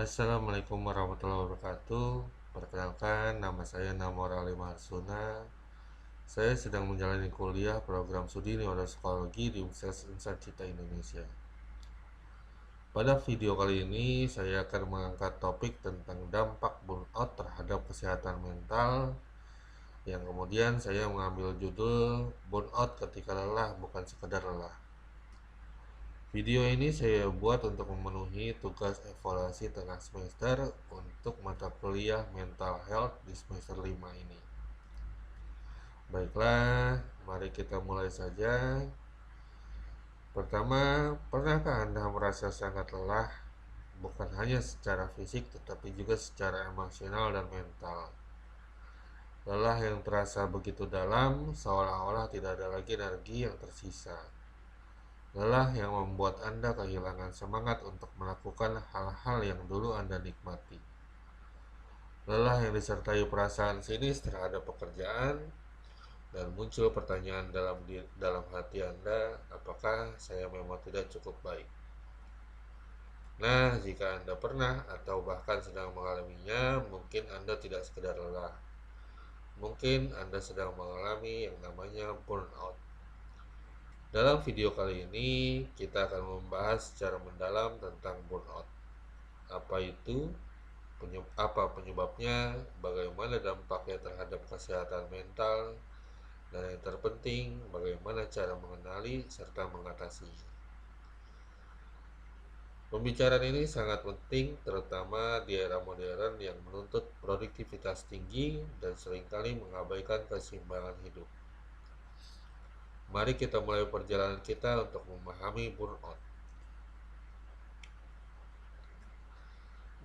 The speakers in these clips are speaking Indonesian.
Assalamualaikum warahmatullahi wabarakatuh. Perkenalkan, nama saya Namor Ali Marsuna. Saya sedang menjalani kuliah program studi neuropsikologi di Universitas Cita Indonesia. Pada video kali ini, saya akan mengangkat topik tentang dampak burnout terhadap kesehatan mental, yang kemudian saya mengambil judul Burnout ketika lelah bukan sekedar lelah. Video ini saya buat untuk memenuhi tugas evaluasi tengah semester untuk mata kuliah Mental Health di semester 5 ini. Baiklah, mari kita mulai saja. Pertama, pernahkah Anda merasa sangat lelah? Bukan hanya secara fisik, tetapi juga secara emosional dan mental. Lelah yang terasa begitu dalam, seolah-olah tidak ada lagi energi yang tersisa. Lelah yang membuat Anda kehilangan semangat untuk melakukan hal-hal yang dulu Anda nikmati. Lelah yang disertai perasaan sinis terhadap pekerjaan, dan muncul pertanyaan dalam hati Anda, apakah saya memang tidak cukup baik? Nah, jika Anda pernah atau bahkan sedang mengalaminya, mungkin Anda tidak sekedar lelah. Mungkin Anda sedang mengalami yang namanya burnout. Dalam video kali ini, kita akan membahas secara mendalam tentang burnout. Apa itu? Apa penyebabnya? Bagaimana dampaknya terhadap kesehatan mental? Dan yang terpenting, bagaimana cara mengenali serta mengatasinya. Pembicaraan ini sangat penting, terutama di era modern yang menuntut produktivitas tinggi dan seringkali mengabaikan keseimbangan hidup. Mari kita mulai perjalanan kita untuk memahami burnout.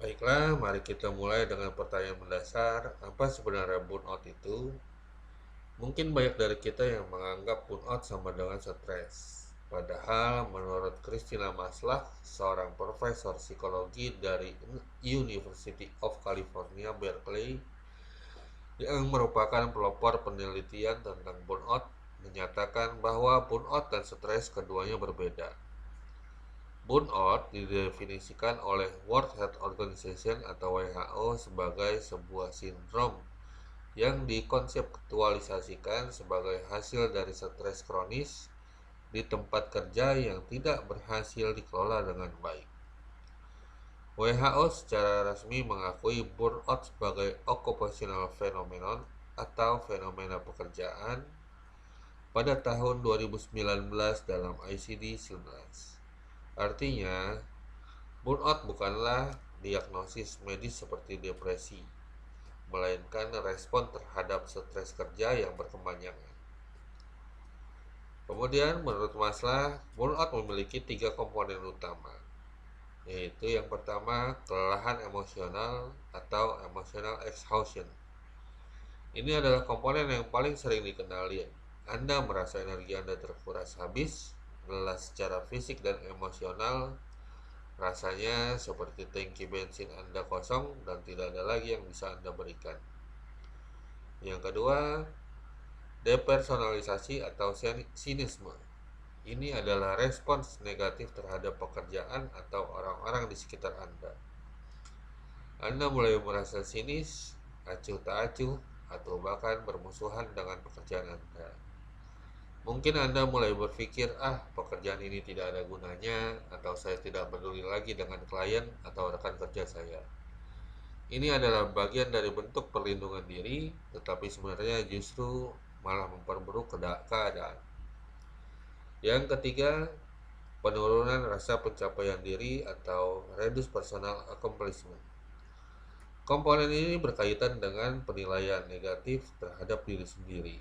Baiklah, mari kita mulai dengan pertanyaan mendasar, apa sebenarnya burnout itu? Mungkin banyak dari kita yang menganggap burnout sama dengan stres. Padahal menurut Christina Maslach, seorang profesor psikologi dari University of California, Berkeley, yang merupakan pelopor penelitian tentang burnout, menyatakan bahwa burnout dan stres keduanya berbeda. Burnout didefinisikan oleh World Health Organization atau WHO sebagai sebuah sindrom yang dikonseptualisasikan sebagai hasil dari stres kronis di tempat kerja yang tidak berhasil dikelola dengan baik. WHO secara resmi mengakui burnout sebagai occupational phenomenon atau fenomena pekerjaan pada tahun 2019 dalam ICD-11. Artinya, burnout bukanlah diagnosis medis seperti depresi, melainkan respon terhadap stres kerja yang berkepanjangan. Kemudian, menurut Maslach, burnout memiliki 3 komponen utama, yaitu yang pertama, kelelahan emosional atau emotional exhaustion. Ini adalah komponen yang paling sering dikenali. Anda merasa energi Anda terkuras habis, lelah secara fisik dan emosional, rasanya seperti tangki bensin Anda kosong dan tidak ada lagi yang bisa Anda berikan. Yang kedua, depersonalisasi atau sinisme. Ini adalah respons negatif terhadap pekerjaan atau orang-orang di sekitar Anda. Anda mulai merasa sinis, acuh tak acuh, atau bahkan bermusuhan dengan pekerjaan Anda. Mungkin Anda mulai berpikir, pekerjaan ini tidak ada gunanya, atau saya tidak peduli lagi dengan klien atau rekan kerja saya. Ini adalah bagian dari bentuk perlindungan diri, tetapi sebenarnya justru malah memperburuk keadaan. Yang ketiga, penurunan rasa pencapaian diri atau reduced personal accomplishment. Komponen ini berkaitan dengan penilaian negatif terhadap diri sendiri.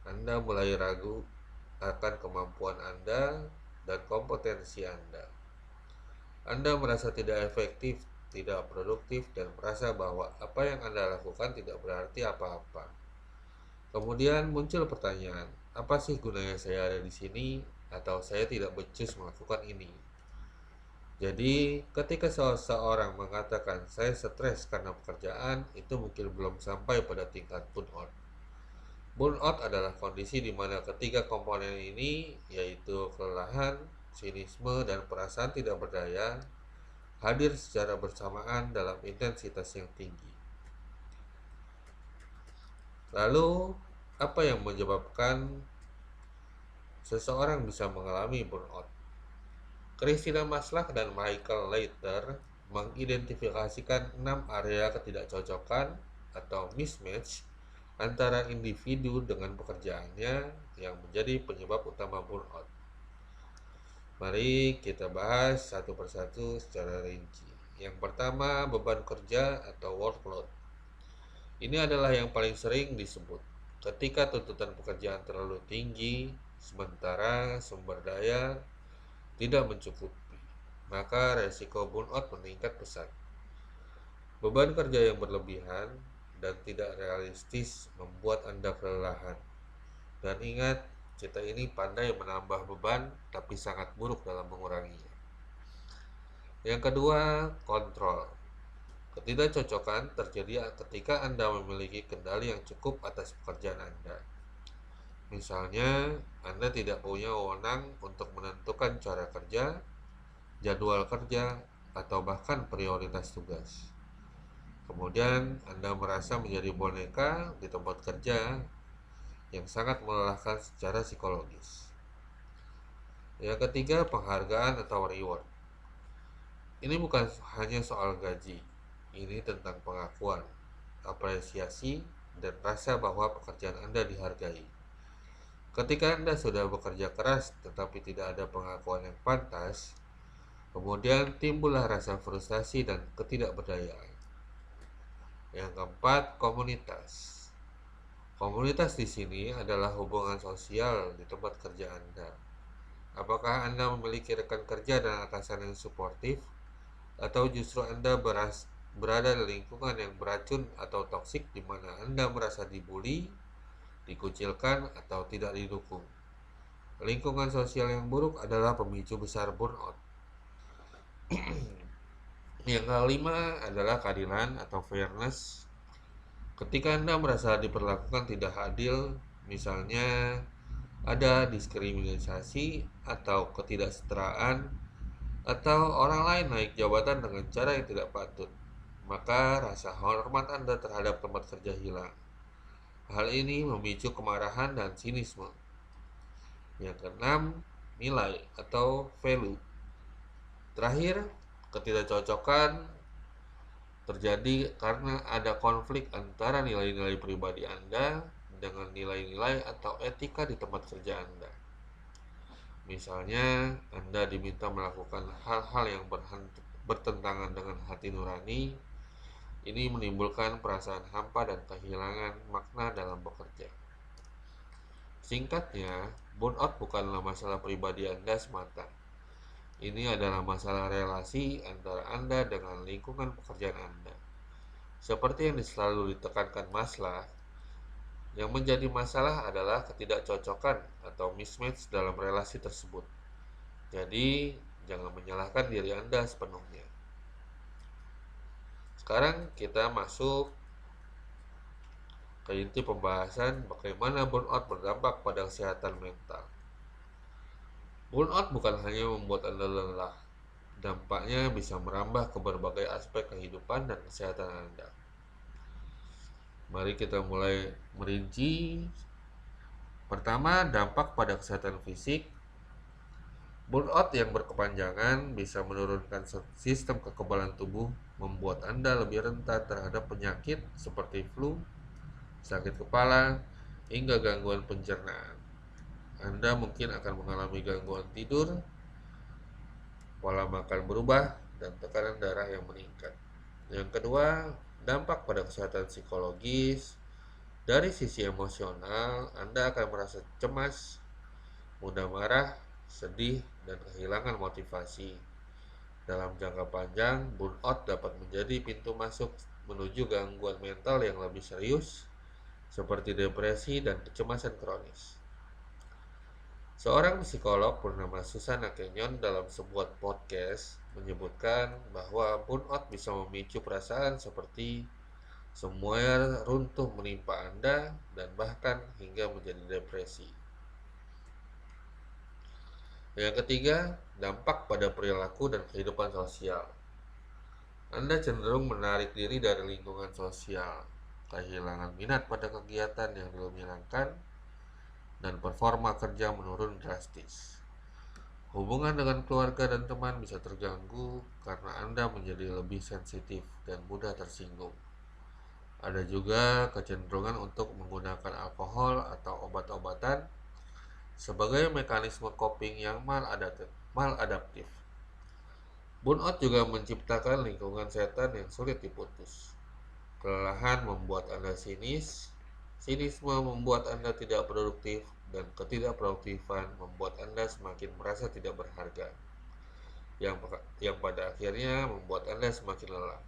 Anda mulai ragu akan kemampuan Anda dan kompetensi Anda. Anda merasa tidak efektif, tidak produktif, dan merasa bahwa apa yang Anda lakukan tidak berarti apa-apa. Kemudian muncul pertanyaan, apa sih gunanya saya ada di sini, atau saya tidak becus melakukan ini? Jadi, ketika seseorang mengatakan saya stres karena pekerjaan, itu mungkin belum sampai pada tingkat burnout. Burnout adalah kondisi di mana ketiga komponen ini, yaitu kelelahan, sinisme, dan perasaan tidak berdaya, hadir secara bersamaan dalam intensitas yang tinggi. Lalu, apa yang menyebabkan seseorang bisa mengalami burnout? Christina Maslach dan Michael Leiter mengidentifikasikan 6 area ketidakcocokan atau mismatch antara individu dengan pekerjaannya yang menjadi penyebab utama burnout. Mari kita bahas satu persatu secara rinci. Yang pertama, beban kerja atau workload. Ini adalah yang paling sering disebut ketika tuntutan pekerjaan terlalu tinggi, sementara sumber daya tidak mencukupi, maka resiko burnout meningkat pesat. Beban kerja yang berlebihan dan tidak realistis membuat Anda kelelahan. Dan ingat, kita ini pandai menambah beban tapi sangat buruk dalam menguranginya. Yang kedua, kontrol. Ketidakcocokan terjadi ketika Anda memiliki kendali yang cukup atas pekerjaan Anda. Misalnya, Anda tidak punya wewenang untuk menentukan cara kerja, jadwal kerja, atau bahkan prioritas tugas. Kemudian Anda merasa menjadi boneka di tempat kerja yang sangat melelahkan secara psikologis. Yang ketiga, penghargaan atau reward. Ini bukan hanya soal gaji, ini tentang pengakuan, apresiasi, dan rasa bahwa pekerjaan Anda dihargai. Ketika Anda sudah bekerja keras tetapi tidak ada pengakuan yang pantas, kemudian timbullah rasa frustasi dan ketidakberdayaan. Yang keempat, komunitas. Komunitas di sini adalah hubungan sosial di tempat kerja Anda. Apakah Anda memiliki rekan kerja dan atasan yang suportif, atau justru Anda berada di lingkungan yang beracun atau toksik di mana Anda merasa dibully, dikucilkan, atau tidak didukung? Lingkungan sosial yang buruk adalah pemicu besar burnout. Yang kelima adalah keadilan atau fairness. Ketika Anda merasa diperlakukan tidak adil, misalnya ada diskriminasi atau ketidaksetaraan, atau orang lain naik jabatan dengan cara yang tidak patut, maka rasa hormat Anda terhadap tempat kerja hilang. Hal ini memicu kemarahan dan sinisme. Yang keenam, nilai atau value. Terakhir, ketidakcocokan terjadi karena ada konflik antara nilai-nilai pribadi Anda dengan nilai-nilai atau etika di tempat kerja Anda. Misalnya, Anda diminta melakukan hal-hal yang bertentangan dengan hati nurani. Ini menimbulkan perasaan hampa dan kehilangan makna dalam bekerja. Singkatnya, burnout bukanlah masalah pribadi Anda semata. Ini adalah masalah relasi antara Anda dengan lingkungan pekerjaan Anda. Seperti yang selalu ditekankan Maslach, yang menjadi masalah adalah ketidakcocokan atau mismatch dalam relasi tersebut. Jadi, jangan menyalahkan diri Anda sepenuhnya. Sekarang kita masuk ke inti pembahasan bagaimana burnout berdampak pada kesehatan mental. Burnout bukan hanya membuat Anda lelah, dampaknya bisa merambah ke berbagai aspek kehidupan dan kesehatan Anda. Mari kita mulai merinci. Pertama, dampak pada kesehatan fisik. Burnout yang berkepanjangan bisa menurunkan sistem kekebalan tubuh, membuat Anda lebih rentan terhadap penyakit seperti flu, sakit kepala, hingga gangguan pencernaan. Anda mungkin akan mengalami gangguan tidur, pola makan berubah, dan tekanan darah yang meningkat. Yang kedua, dampak pada kesehatan psikologis. Dari sisi emosional, Anda akan merasa cemas, mudah marah, sedih, dan kehilangan motivasi. Dalam jangka panjang, burnout dapat menjadi pintu masuk menuju gangguan mental yang lebih serius, seperti depresi dan kecemasan kronis. Seorang psikolog bernama Susana Kenyon dalam sebuah podcast menyebutkan bahwa burnout bisa memicu perasaan seperti semuanya runtuh menimpa Anda dan bahkan hingga menjadi depresi. Yang ketiga, dampak pada perilaku dan kehidupan sosial. Anda cenderung menarik diri dari lingkungan sosial, kehilangan minat pada kegiatan yang dulu menyenangkan, dan performa kerja menurun drastis. Hubungan dengan keluarga dan teman bisa terganggu karena Anda menjadi lebih sensitif dan mudah tersinggung. Ada juga kecenderungan untuk menggunakan alkohol atau obat-obatan sebagai mekanisme coping yang maladaptif. Burnout juga menciptakan lingkungan setan yang sulit diputus. Kelelahan membuat Anda sinis, sinisme membuat Anda tidak produktif, dan ketidakproduktifan membuat Anda semakin merasa tidak berharga, yang pada akhirnya membuat Anda semakin lelah.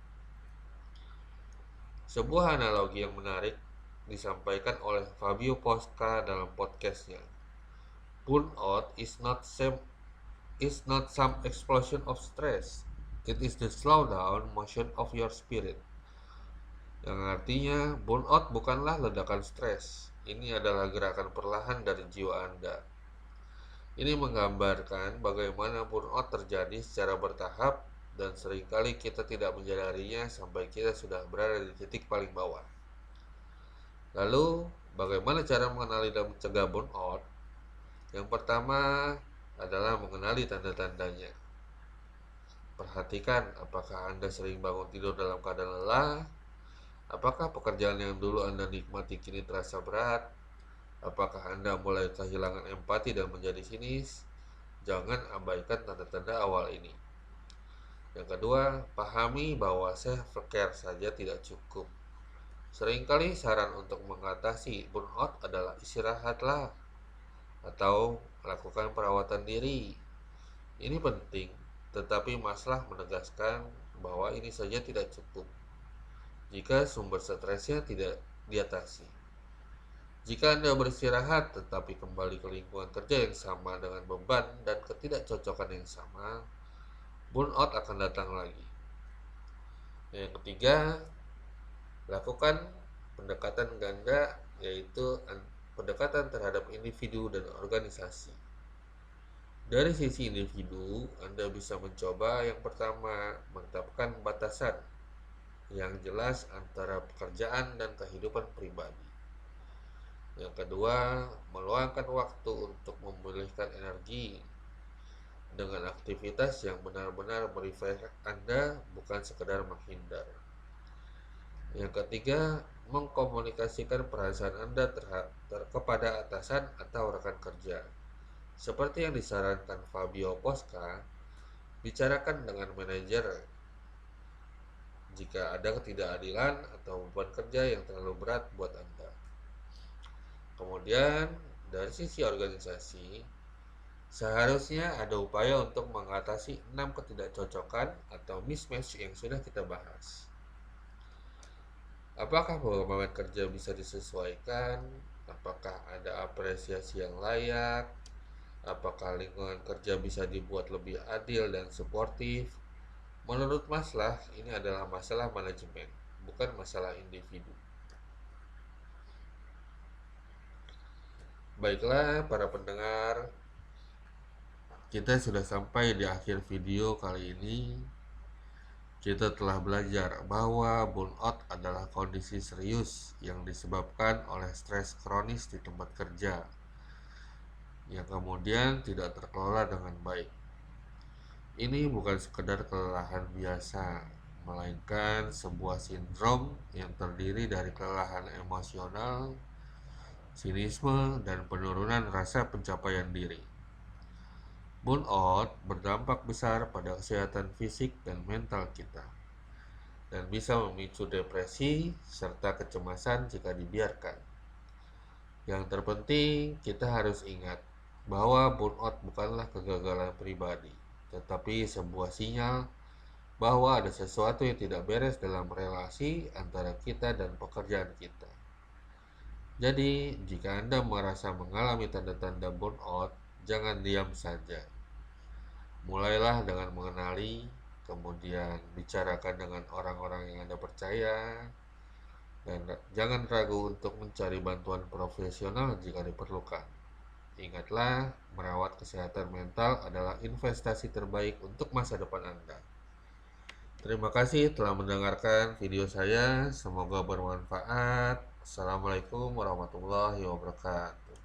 Sebuah analogi yang menarik disampaikan oleh Fabio Posca dalam podcastnya. Burnout is not some explosion of stress. It is the slowdown motion of your spirit. Yang artinya, burnout bukanlah ledakan stres. Ini adalah gerakan perlahan dari jiwa Anda. Ini menggambarkan bagaimana burnout terjadi secara bertahap dan seringkali kita tidak menyadarinya sampai kita sudah berada di titik paling bawah. Lalu, bagaimana cara mengenali dan mencegah burnout? Yang pertama adalah mengenali tanda-tandanya. Perhatikan apakah Anda sering bangun tidur dalam keadaan lelah. Apakah pekerjaan yang dulu Anda nikmati kini terasa berat? Apakah Anda mulai kehilangan empati dan menjadi sinis? Jangan abaikan tanda-tanda awal ini. Yang kedua, pahami bahwa self-care saja tidak cukup. Seringkali saran untuk mengatasi burnout adalah istirahatlah atau lakukan perawatan diri. Ini penting, tetapi masalah menegaskan bahwa ini saja tidak cukup jika sumber stresnya tidak diatasi. Jika Anda beristirahat tetapi kembali ke lingkungan kerja yang sama dengan beban dan ketidakcocokan yang sama, burnout akan datang lagi. Yang ketiga, lakukan pendekatan ganda, yaitu pendekatan terhadap individu dan organisasi. Dari sisi individu, Anda bisa mencoba yang pertama, menetapkan batasan yang jelas antara pekerjaan dan kehidupan pribadi. Yang kedua, meluangkan waktu untuk memulihkan energi dengan aktivitas yang benar-benar merefresh Anda, bukan sekedar menghindar. Yang ketiga, mengkomunikasikan perasaan Anda kepada atasan atau rekan kerja. Seperti yang disarankan Fabio Posca, bicarakan dengan manajer jika ada ketidakadilan atau beban kerja yang terlalu berat buat Anda. Kemudian, dari sisi organisasi, seharusnya ada upaya untuk mengatasi 6 ketidakcocokan atau mismatch yang sudah kita bahas. Apakah beban kerja bisa disesuaikan? Apakah ada apresiasi yang layak? Apakah lingkungan kerja bisa dibuat lebih adil dan suportif? Menurut Maslah, ini adalah masalah manajemen, bukan masalah individu. Baiklah para pendengar, kita sudah sampai di akhir video kali ini. Kita telah belajar bahwa burnout adalah kondisi serius yang disebabkan oleh stres kronis di tempat kerja yang kemudian tidak terkelola dengan baik. Ini bukan sekedar kelelahan biasa, melainkan sebuah sindrom yang terdiri dari kelelahan emosional, sinisme, dan penurunan rasa pencapaian diri. Burnout berdampak besar pada kesehatan fisik dan mental kita, dan bisa memicu depresi serta kecemasan jika dibiarkan. Yang terpenting, kita harus ingat bahwa burnout bukanlah kegagalan pribadi, tetapi sebuah sinyal bahwa ada sesuatu yang tidak beres dalam relasi antara kita dan pekerjaan kita. Jadi, jika Anda merasa mengalami tanda-tanda burnout, jangan diam saja. Mulailah dengan mengenali, kemudian bicarakan dengan orang-orang yang Anda percaya, dan jangan ragu untuk mencari bantuan profesional jika diperlukan. Ingatlah, merawat kesehatan mental adalah investasi terbaik untuk masa depan Anda. Terima kasih telah mendengarkan video saya. Semoga bermanfaat. Assalamualaikum warahmatullahi wabarakatuh.